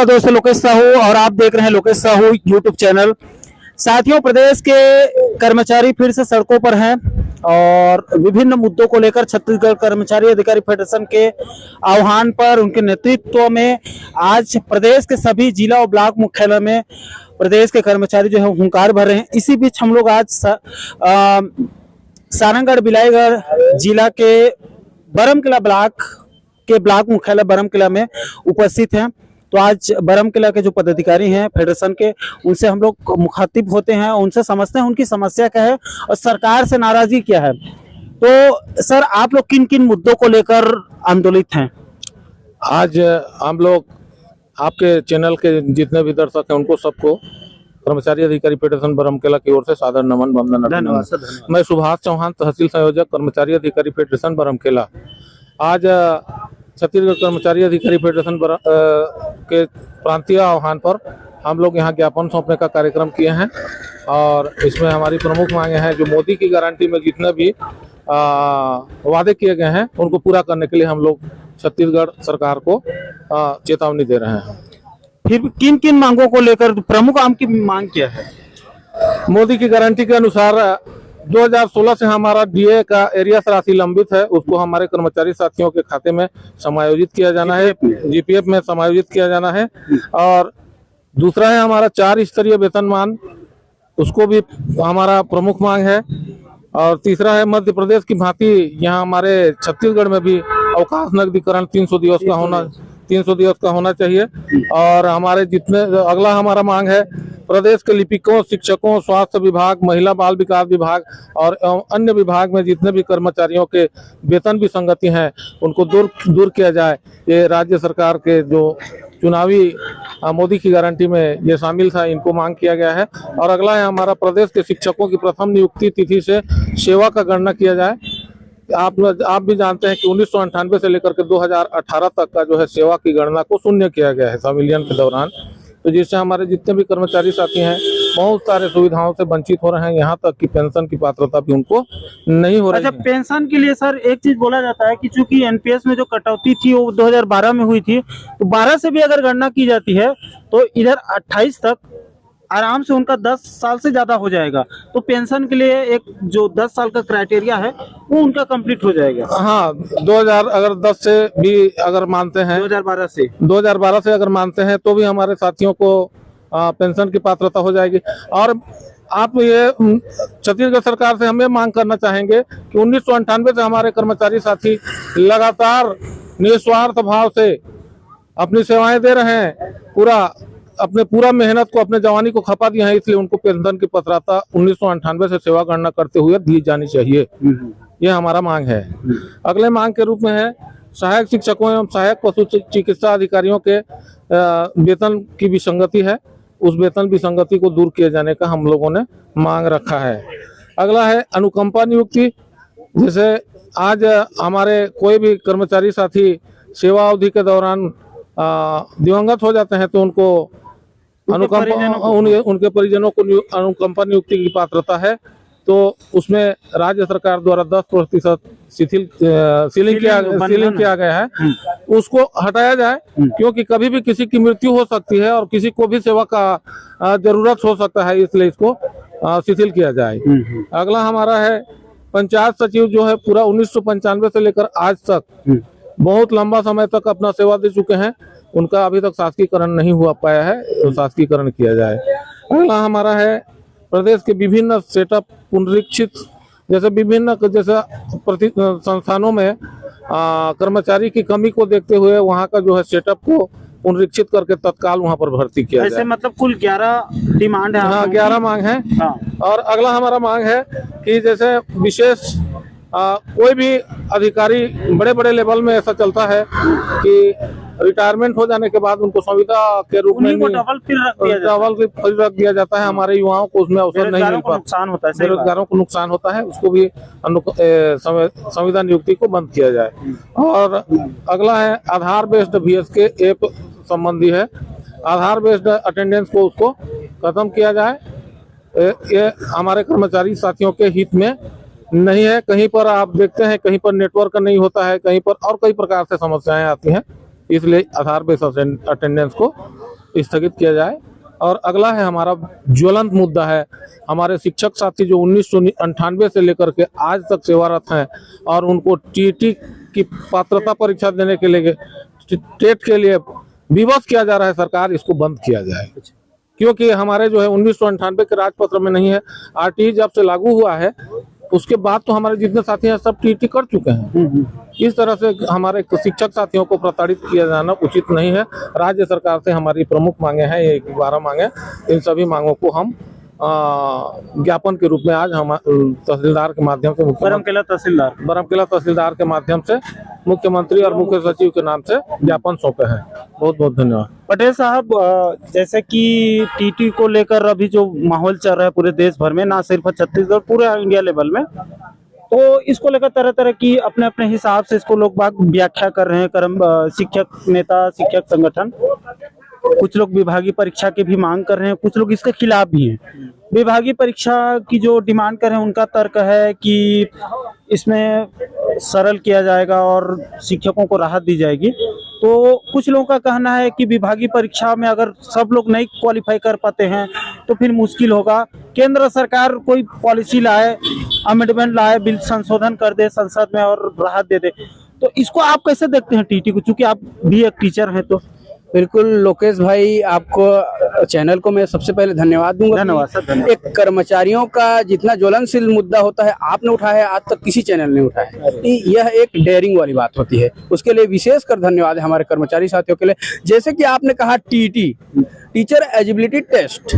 आपका दोस्त लोकेश साहू और आप देख रहे हैं लोकेश साहू यूट्यूब चैनल। साथियों, प्रदेश के कर्मचारी फिर से सड़कों पर हैं और विभिन्न मुद्दों को लेकर छत्तीसगढ़ कर्मचारी अधिकारी फेडरेशन के आह्वान पर उनके नेतृत्व में आज प्रदेश के सभी जिला और ब्लॉक मुख्यालय में प्रदेश के कर्मचारी जो है हुंकार भर रहे हैं। इसी बीच हम लोग आज सारंगढ़ बिलाईगढ़ जिला के बरमकिला ब्लॉक मुख्यालय बरमकिला में उपस्थित हैं। तो आज बरमकिला के जो पदाधिकारी हैं फेडरेशन के, उनसे हम लोग मुखातिब होते हैं, उनसे समझते हैं उनकी समस्या क्या है और सरकार से नाराजगी क्या है। तो सर, आप लोग किन किन मुद्दों को लेकर आंदोलित हैं? आज हम लोग आपके चैनल के जितने भी दर्शक हैं उनको सबको कर्मचारी अधिकारी फेडरेशन बरमकिला की ओर से सादर नमन वंदन। धन्यवाद। मैं सुभाष चौहान, तहसील संयोजक कर्मचारी अधिकारी फेडरेशन बरमकिला। आज छत्तीसगढ़ कर्मचारी अधिकारी फेडरेशन के प्रांतीय आह्वान पर हम लोग यहाँ ज्ञापन सौंपने का कार्यक्रम किए हैं और इसमें हमारी प्रमुख मांगे हैं जो मोदी की गारंटी में जितने भी वादे किए गए हैं उनको पूरा करने के लिए हम लोग छत्तीसगढ़ सरकार को चेतावनी दे रहे हैं। फिर किन किन मांगों को लेकर प्रमुख आपकी मांग क्या है? मोदी की गारंटी के अनुसार 2016 से हमारा डीए का एरियस राशि लंबित है, उसको हमारे कर्मचारी साथियों के खाते में समायोजित किया जाना है, जीपीएफ में समायोजित किया जाना है। और दूसरा है हमारा 4 स्तरीय वेतनमान, उसको भी हमारा प्रमुख मांग है। और तीसरा है मध्य प्रदेश की भांति यहाँ हमारे छत्तीसगढ़ में भी अवकाश नकदीकरण 300 दिवस का होना चाहिए। और हमारे अगला हमारा मांग है प्रदेश के लिपिकों, शिक्षकों, स्वास्थ्य विभाग, महिला बाल विकास विभाग और अन्य विभाग में जितने भी कर्मचारियों के वेतन विसंगति हैं उनको दूर किया जाए। ये राज्य सरकार के जो चुनावी मोदी की गारंटी में ये शामिल था, इनको मांग किया गया है। और अगला है हमारा प्रदेश के शिक्षकों की प्रथम नियुक्ति तिथि से सेवा का गणना किया जाए। आप भी जानते हैं कि 1998 से लेकर के 2018 तक का जो है सेवा की गणना को शून्य किया गया है संविलियन के दौरान, तो जिससे हमारे जितने भी कर्मचारी साथी हैं बहुत सारे सुविधाओं से वंचित हो रहे हैं, यहाँ तक कि पेंशन की पात्रता भी उनको नहीं हो रही है। अच्छा, पेंशन के लिए सर एक चीज बोला जाता है कि चूंकि एनपीएस में जो कटौती थी वो 2012 में हुई थी, तो 12 से भी अगर गणना की जाती है तो इधर 28 तक आराम से उनका 10 साल से ज्यादा हो जाएगा। तो पेंशन के लिए एक जो 10 साल का क्राइटेरिया है वो उनका कंप्लीट हो जाएगा। हाँ, 2010 से भी अगर मानते हैं, 2012 से अगर मानते हैं तो भी हमारे साथियों को पेंशन की पात्रता हो जाएगी। और आप ये छत्तीसगढ़ सरकार से हम ये मांग करना चाहेंगे कि 1998 से हमारे कर्मचारी साथी लगातार निस्वार्थ भाव से अपनी सेवाएं दे रहे हैं, पूरा मेहनत को, अपने जवानी को खपा दिया है, इसलिए उनको पेंशन की पात्रता 1998 से सेवा गणना करते हुए दी जानी चाहिए। ये हमारा मांग है। अगले मांग के रूप में है सहायक शिक्षकों एवं सहायक पशु चिकित्सा अधिकारियों के वेतन की विसंगति है, उस वेतन विसंगति को दूर किए जाने का हम लोगों ने मांग रखा है। अगला है अनुकंपा नियुक्ति। जैसे आज हमारे कोई भी कर्मचारी साथी सेवा अवधि के दौरान दिवंगत हो जाते हैं तो उनको उनके परिजनों को अनुकंपा नियुक्ति की पात्रता है, तो उसमें राज्य सरकार द्वारा 10% सीलिंग किया गया है, उसको हटाया जाए, क्योंकि कभी भी किसी की मृत्यु हो सकती है और किसी को भी सेवा का जरूरत हो सकता है, इसलिए इसको शिथिल किया जाए। अगला हमारा है पंचायत सचिव, जो है पूरा 1995 से लेकर आज तक बहुत लंबा समय तक अपना सेवा दे चुके हैं, उनका अभी तक शासकीकरण नहीं हुआ पाया है, तो शासकीकरण किया जाए। अगला हमारा है प्रदेश के विभिन्न सेटअप पुनरीक्षित, जैसे संस्थानों में कर्मचारी की कमी को देखते हुए वहाँ का जो है सेटअप को पुनरीक्षित करके तत्काल वहाँ पर भर्ती किया जाए। मतलब कुल 11 डिमांड है। हाँ, 11 मांग है। हाँ। और अगला हमारा मांग है कि जैसे विशेष कोई भी अधिकारी बड़े बड़े लेवल में ऐसा चलता है कि रिटायरमेंट हो जाने के बाद उनको संविदा के रूप में डबल फिर रख दिया जाता है। हमारे युवाओं को उसमें अवसर नहीं मिल पाता, बेरोजगारों को नुकसान होता है, उसको भी संविदा नियुक्ति को बंद किया जाए। और अगला है आधार बेस्ड VSK ऐप संबंधी है, आधार बेस्ड अटेंडेंस को उसको खत्म किया जाए। ये हमारे कर्मचारी साथियों के हित में नहीं है। कहीं पर आप देखते हैं कहीं पर नेटवर्क नहीं होता है, कहीं पर और कई प्रकार से समस्याएं आती हैं, इसलिए आधार बेस्ड अटेंडेंस को स्थगित किया जाए। और अगला है हमारा ज्वलंत मुद्दा है हमारे शिक्षक साथी जो 1998 से लेकर के आज तक सेवारत हैं और उनको टीटी की पात्रता परीक्षा देने के लिए टेट के लिए विवश किया जा रहा है। सरकार इसको बंद किया जाए, क्योंकि हमारे जो है 1998 के राजपत्र में नहीं है। आरटीई जब से लागू हुआ है उसके बाद तो हमारे जितने साथी हैं सब टीटी कर चुके हैं। इस तरह से हमारे शिक्षक साथियों को प्रताड़ित किया जाना उचित नहीं है। राज्य सरकार से हमारी प्रमुख मांगे हैं, ये 12 मांगे, इन सभी मांगों को हम ज्ञापन के रूप में आज हम तहसीलदार के माध्यम से बरमकेला तहसीलदार के माध्यम से मुख्यमंत्री और मुख्य सचिव के नाम से ज्ञापन सौंपे हैं। बहुत बहुत धन्यवाद। पटेल साहब, जैसे कि टीटी को लेकर अभी जो माहौल चल रहा है पूरे देश भर में, ना सिर्फ छत्तीसगढ़, पूरे इंडिया लेवल में, तो इसको लेकर तरह तरह की अपने अपने हिसाब से इसको लोग बाग व्याख्या कर रहे हैं। शिक्षक नेता, शिक्षक संगठन, कुछ लोग विभागीय परीक्षा की भी मांग कर रहे हैं, कुछ लोग इसके खिलाफ भी हैं। विभागीय परीक्षा की जो डिमांड कर रहे हैं उनका तर्क है कि इसमें सरल किया जाएगा और शिक्षकों को राहत दी जाएगी। तो कुछ लोगों का कहना है कि विभागीय परीक्षा में अगर सब लोग नहीं क्वालिफाई कर पाते हैं तो फिर मुश्किल होगा। केंद्र सरकार कोई पॉलिसी लाए, अमेंडमेंट लाए, बिल संशोधन कर दे संसद में और राहत दे दे। तो इसको आप कैसे देखते हैं टीटी को, चूंकि आप भी एक टीचर हैं? तो बिल्कुल लोकेश भाई, आपको चैनल को मैं सबसे पहले धन्यवाद दूंगा। धन्यवाद सर। एक कर्मचारियों का जितना ज्वलनशील मुद्दा होता है आपने उठाया है, आज तक किसी चैनल ने उठाया है। यह एक डेयरिंग वाली बात होती है, उसके लिए विशेष कर धन्यवाद है हमारे कर्मचारी साथियों के लिए। जैसे कि आपने कहा टीटी, टीचर एलिजिबिलिटी टेस्ट,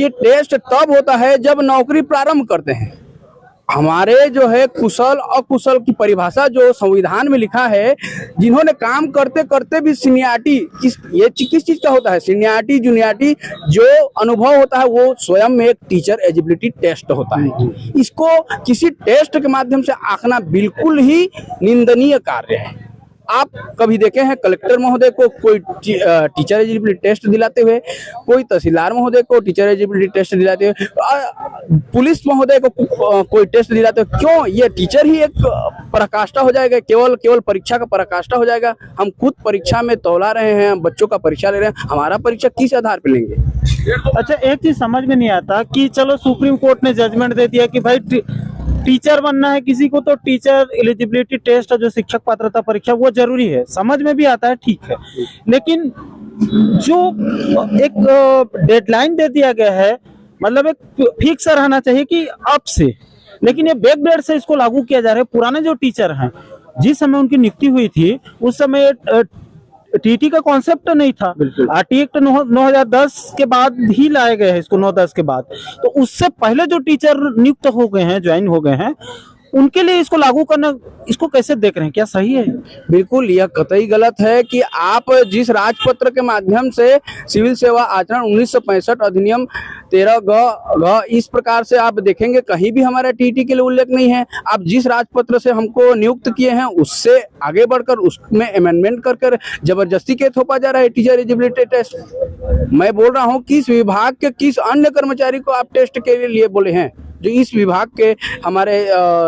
ये टेस्ट तब होता है जब नौकरी प्रारंभ करते हैं। हमारे जो है कुशल अकुशल की परिभाषा जो संविधान में लिखा है, जिन्होंने काम करते करते भी सीनियरिटी किस चीज का होता है, सीनियरिटी जूनियरिटी जो अनुभव होता है वो स्वयं में एक टीचर एलिजिबिलिटी टेस्ट होता है। इसको किसी टेस्ट के माध्यम से आंकना बिल्कुल ही निंदनीय कार्य है। आप कभी देखे हैं कलेक्टर महोदय को कोई टीचर एलिजिबिलिटी टेस्ट दिलाते हुए, कोई तहसीलदार महोदय को टीचर एलिजिबिलिटी टेस्ट दिलाते हुए, पुलिस महोदय को कोई टेस्ट दिलाते हुए? क्यों? ये टीचर ही एक पराकाष्ठा हो जाएगा, केवल परीक्षा का पराकाष्ठा हो जाएगा। हम खुद परीक्षा में तौला रहे हैं, बच्चों का परीक्षा ले रहे हैं, हमारा परीक्षा किस आधार पर लेंगे? अच्छा, एक चीज समझ में नहीं आता कि चलो सुप्रीम कोर्ट ने जजमेंट दे दिया कि भाई टीचर बनना है किसी को तो टीचर एलिजिबिलिटी टेस्ट, जो शिक्षक पात्रता परीक्षा, वो जरूरी है, समझ में भी आता है, ठीक है। लेकिन जो एक डेडलाइन दे दिया गया है, मतलब एक फिक्स रहना चाहिए कि अब से, लेकिन ये बैक डेट से इसको लागू किया जा रहा है। पुराने जो टीचर हैं, जिस समय उनकी नियुक्ति हुई थी उस समय टीटी का कॉन्सेप्ट नहीं था। आरटी एक्ट 2010 के बाद ही लाए गए हैं इसको, 9-10 के बाद। तो उससे पहले जो टीचर नियुक्त हो गए हैं, ज्वाइन हो गए हैं, उनके लिए इसको लागू करना, इसको कैसे देख रहे हैं? क्या सही है? बिल्कुल, यह कतई गलत है कि आप जिस राजपत्र के माध्यम से सिविल सेवा आचरण 1965 अधिनियम 13 इस प्रकार से आप देखेंगे कहीं भी हमारा टीटी के लिए उल्लेख नहीं है। आप जिस राजपत्र से हमको नियुक्त किए हैं उससे आगे बढ़कर उसमें अमेंडमेंट कर जबरदस्ती के थोपा जा रहा है टीचर एलिजिबिलिटी टेस्ट। मैं बोल रहा हूँ किस विभाग के किस अन्य कर्मचारी को आप टेस्ट के लिए बोले हैं? जो इस विभाग के हमारे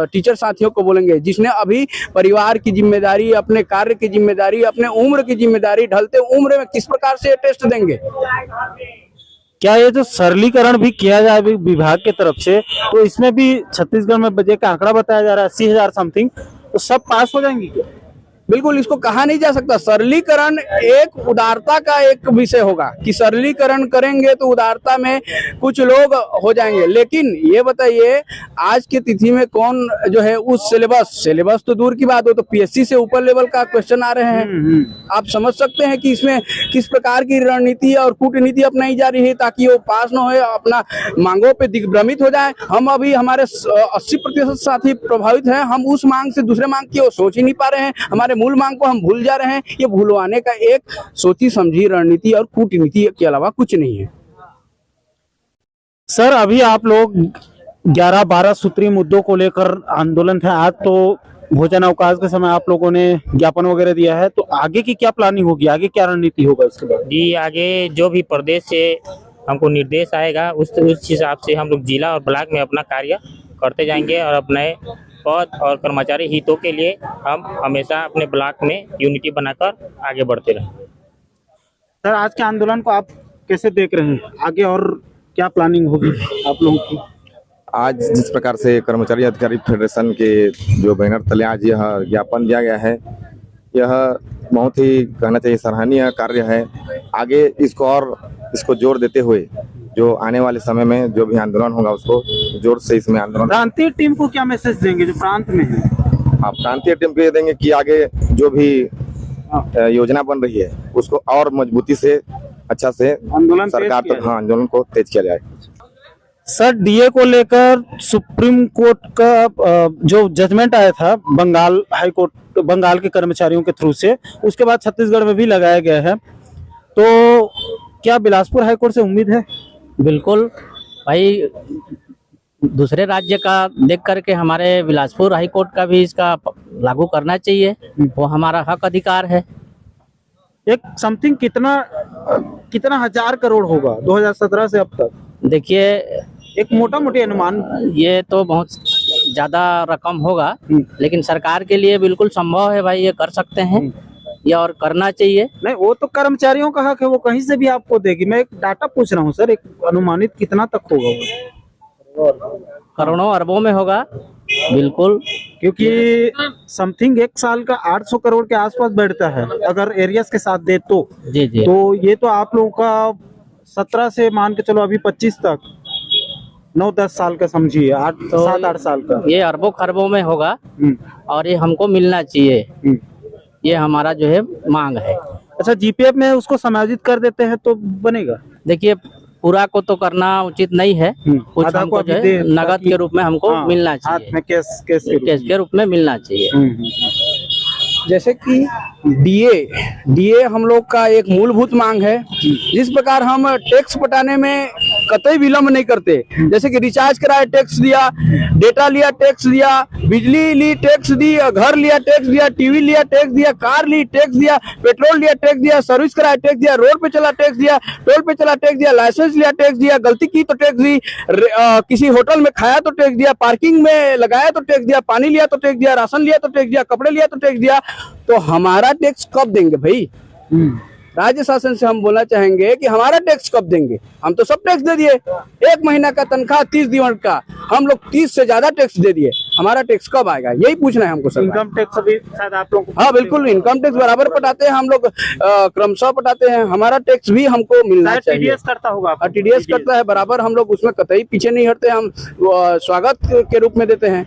टीचर साथियों को बोलेंगे, जिसने अभी परिवार की जिम्मेदारी, अपने कार्य की जिम्मेदारी, अपने उम्र की जिम्मेदारी, ढलते उम्र में किस प्रकार से टेस्ट देंगे? क्या ये जो सरलीकरण भी किया जाए विभाग की तरफ से, तो इसमें भी छत्तीसगढ़ में बजट का आंकड़ा बताया जा रहा है 80,000 समथिंग, तो सब पास हो जाएंगे क्या? बिल्कुल, इसको कहा नहीं जा सकता। सरलीकरण एक उदारता का एक विषय होगा कि सरलीकरण करेंगे तो उदारता में कुछ लोग हो जाएंगे। लेकिन ये बताइए, आज की तिथि में कौन जो है उस सिलेबस तो दूर की बात हो, तो पीएससी से ऊपर लेवल का क्वेश्चन आ रहे हैं। आप समझ सकते हैं कि इसमें किस प्रकार की रणनीति और कूटनीति अपनाई जा रही है ताकि वो पास न हो, अपना मांगों पे दिग्भ्रमित हो जाए। हम अभी हमारे 80% साथी प्रभावित हैं, हम उस मांग से दूसरे मांग की ओर सोच ही नहीं पा रहे हैं, हमारे मूल मांग को हम भूल जा रहे हैं। ये भूलवाने का एक सोची समझी रणनीति और कूटनीति के अलावा कुछ नहीं है। सर, अभी आप लोग 11-12 सूत्री मुद्दों को लेकर आंदोलन थे। आज तो भोजन अवकाश के समय आप लोगों ने ज्ञापन वगैरह दिया है, तो आगे की क्या प्लानिंग होगी, आगे क्या रणनीति होगा इसके बाद? जी, आगे जो भी प्रदेश से हमको निर्देश आएगा उस हिसाब से हम लोग जिला और ब्लॉक में अपना कार्य करते जाएंगे और अपने पद और कर्मचारी हितों के लिए हम हमेशा अपने ब्लॉक में यूनिटी बनाकर आगे बढ़ते रहेंगे। सर आज के आंदोलन को आप कैसे देख रहे हैं, आगे और क्या प्लानिंग होगी आप लोगों की? आज जिस प्रकार से कर्मचारी अधिकारी फेडरेशन के जो बैनर तले आज यह ज्ञापन दिया गया है, यह बहुत ही कहना चाहिए सराहनीय कार्य है। आगे इसको जोर देते हुए जो आने वाले समय में जो भी आंदोलन होगा उसको जोर से इसमें आंदोलन। प्रांतीय टीम को क्या मैसेज देंगे जो प्रांत में है? आप प्रांतीय टीम को ये देंगे कि आगे जो भी योजना बन रही है उसको और मजबूती से अच्छा से आंदोलन सरकार तक आंदोलन को तेज किया जाए। सर डीए को लेकर सुप्रीम कोर्ट का जो जजमेंट आया था बंगाल हाई कोर्ट, बंगाल के कर्मचारियों के थ्रू से, उसके बाद छत्तीसगढ़ में भी लगाया गया है, तो क्या बिलासपुर हाई कोर्ट से उम्मीद है? बिल्कुल भाई, दूसरे राज्य का देख करके हमारे बिलासपुर हाई कोर्ट का भी इसका लागू करना चाहिए, वो हमारा हक अधिकार है। एक समथिंग कितना हजार करोड़ होगा 2017 से अब तक? देखिए, एक मोटा मोटी अनुमान। ये तो बहुत ज्यादा रकम होगा, लेकिन सरकार के लिए बिल्कुल संभव है भाई, ये कर सकते हैं, ये और करना चाहिए। नहीं, वो तो कर्मचारियों का हक है, वो कहीं से भी आपको देगी। मैं एक डाटा पूछ रहा हूँ सर, एक अनुमानित कितना तक होगा वो? करोड़ों अरबों में होगा बिल्कुल, क्योंकि समथिंग एक साल का 800 करोड़ के आसपास बैठता है अगर एरियाज के साथ दे तो। जी जी। तो ये तो आप लोगों का 17 से मान के चलो अभी 25 तक 9-10 साल का समझिए, 7-8 साल का। ये अरबों खरबों में होगा और ये हमको मिलना चाहिए, ये हमारा जो है मांग है। अच्छा, जीपीएफ में उसको समायोजित कर देते हैं तो बनेगा? देखिए, पूरा को तो करना उचित नहीं है, कुछ आधा को हमको अभी जो दे, है नगद के रूप में हमको मिलना हाथ चाहिए, में केस के रूप में मिलना चाहिए। जैसे कि डीए हम लोग का एक मूलभूत मांग है। जिस प्रकार हम टैक्स पटाने में कतई विलम्ब नहीं करते, जैसे कि रिचार्ज कराया टैक्स दिया, डेटा लिया टैक्स दिया, बिजली ली टैक्स दी, घर लिया टैक्स दिया, टीवी लिया टैक्स दिया, कार ली टैक्स दिया, पेट्रोल लिया टैक्स दिया, सर्विस कराया टैक्स दिया, रोड पे चला टैक्स दिया, टोल पे चला टैक्स दिया, लाइसेंस लिया टैक्स दिया, गलती की तो टैक्स दी, किसी होटल में खाया तो टैक्स दिया, पार्किंग में लगाया तो टैक्स दिया, पानी लिया तो टैक्स दिया, राशन लिया तो टैक्स दिया, कपड़े लिया तो टैक्स दिया। तो हमारा टैक्स कब देंगे भाई? राज्य शासन से हम बोलना चाहेंगे कि हमारा टैक्स कब देंगे? हम तो सब टैक्स दे दिए, 1 महीना का तनख्वाह 30 दिन का, हम लोग 30 से ज्यादा टैक्स दे दिए, हमारा टैक्स कब आएगा? यही पूछना है हमको सर। इनकम टैक्स अभी शायद आप लोग? हाँ बिल्कुल, इनकम टैक्स बराबर पटाते हैं हम लोग, क्रमशः पटाते हैं, हमारा टैक्स भी हमको मिलना चाहिए। टीडीएस करता होगा? टीडीएस करता है बराबर, हम लोग उसमें कतई पीछे नहीं हटते, हम स्वागत के रूप में देते हैं।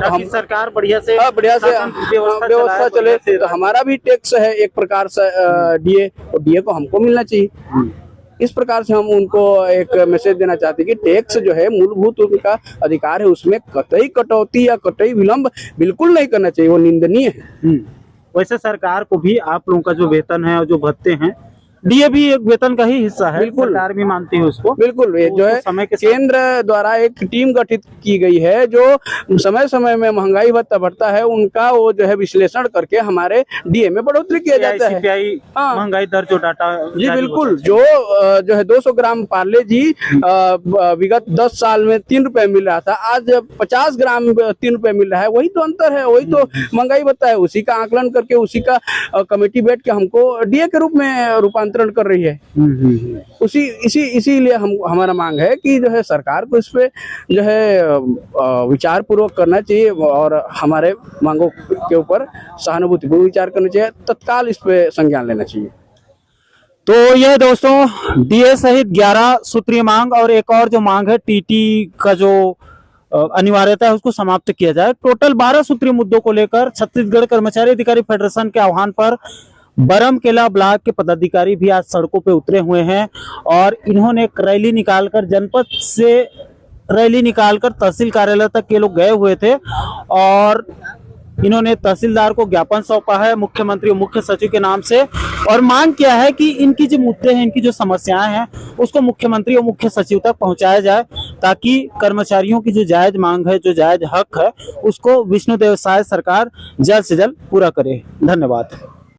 हम सरकार बढ़िया से व्यवस्था चले, तो हमारा भी टैक्स है एक प्रकार से डीए, और डीए को हमको मिलना चाहिए। इस प्रकार से हम उनको एक मैसेज देना चाहते हैं कि टैक्स जो है मूलभूत उनका अधिकार है, उसमें कतई कटौती या कतई विलंब बिल्कुल नहीं करना चाहिए, वो निंदनीय है। वैसे सरकार को भी आप लोगों का जो वेतन है और जो भत्ते हैं, डीए भी एक वेतन का ही हिस्सा है, बिल्कुल सरकार भी मानती है उसको। बिल्कुल, ये जो है समय के केंद्र द्वारा एक टीम गठित की गई है जो समय समय में महंगाई भत्ता बढ़ता है उनका वो जो है विश्लेषण करके हमारे डीए में बढ़ोतरी किया जाता है। हाँ। महंगाई दर जो डाटा जी बिल्कुल, जो है 200 ग्राम पार्ले जी विगत 10 साल में 3 रुपए मिल रहा था, आज 50 ग्राम 3 रुपए मिल रहा है। वही तो अंतर है, वही तो महंगाई भत्ता है, उसी का आकलन करके उसी का कमेटी बैठ के हमको डीए के रूप में रूपांतरण कर रही है। इसीलिए हमारा मांग है कि जो है सरकार को इस पे जो है विचार पूर्वक करना चाहिए और हमारे मांगों के ऊपर सहानुभूतिपूर्ण विचार करना चाहिए, तत्काल इस पे संज्ञान लेना चाहिए। तो यह दोस्तों डीए सहित 11 सूत्रीय मांग और एक और जो मांग है टीटी का जो अनिवार्यता है उसको समाप्त किया जाए। टोटल 12 सूत्रीय मुद्दों को लेकर छत्तीसगढ़ कर्मचारी अधिकारी फेडरेशन के आह्वान पर बरमकेला ब्लॉक के पदाधिकारी भी आज सड़कों पे उतरे हुए हैं और इन्होंने एक रैली निकालकर जनपद से रैली निकालकर तहसील कार्यालय तक ये लोग गए हुए थे और इन्होंने तहसीलदार को ज्ञापन सौंपा है मुख्यमंत्री और मुख्य सचिव के नाम से और मांग किया है कि इनकी जो मुद्दे हैं, इनकी जो समस्याएं हैं उसको मुख्यमंत्री और मुख्य सचिव तक पहुंचाया जाए ताकि कर्मचारियों की जो जायज मांग है, जो जायज हक है, उसको विष्णुदेव साय सरकार जल्द से जल्द पूरा करे। धन्यवाद।